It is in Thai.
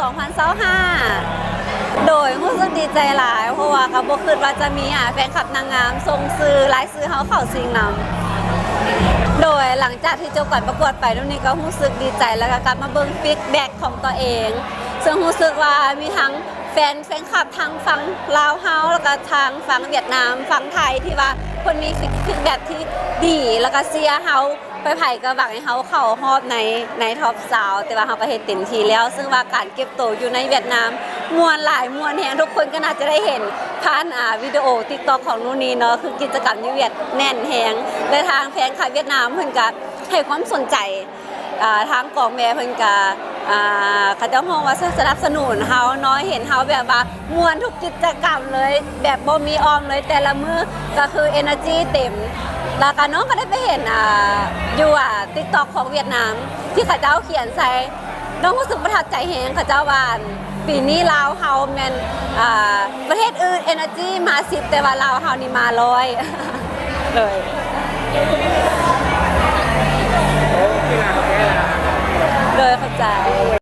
2025โดยรู้สึกดีใจหลายเพราะว่าเขาบ่คิดว่าจะมีแฟนคลับนางงามส่งซื้อรายซื้อเขาเข้าชิงนำโดยหลังจากที่จบการประกวดไปนู่นนี่ก็รู้สึกดีใจแล้วก็กลับมาเบิ่งฟีดแบ็กของตัวเองซึ่งรู้สึกว่ามีทั้งแฟนคลับทางฝั่งลาวเฮาแล้วก็ทางฝั่งเวียดนามฝั่งไทยที่ว่าคนมีฟีดแบ็กที่ดีแล้วก็เชียร์เฮาไปไผก็หวังให้เฮาเข้ารอบในท็อปสาวแต่ว่าเฮาก็เฮ็ดเต็มที่แล้วซึ่งว่าการเก็บตัวอยู่ในเวียดนามม่วนหลายม่วนแฮงทุกคนก็น่าจะได้เห็นผ่านวิดีโอ TikTok ของนู่นนี่เนาะคือกิจกรรมอยู่เวียดแน่นแฮงและทางแฟนคลับเวียดนามเพิ่นก็ให้ความสนใจทางกองแม่เพิ่นก็เขาเจ้ามองว่าสนับสนุนเฮาเนาะเห็นเฮาแบบว่าม่วนทุกกิจกรรมเลยแบบบ่มีออมเลยแต่ละมื้อก็คือ energy เต็มแล้วก็น้องก็ได้ไปเห็นอยู่TikTok ของเวียดนามที่เขาเจ้าเขียนใส่น้องรู้สึกประทับใจแฮงเขาเจ้าว่าปีนี้ลาวเฮาแม่นประเทศอื่น energy มา10แต่ว่าลาวเฮานี่มา100เลยเลยเข้าใจ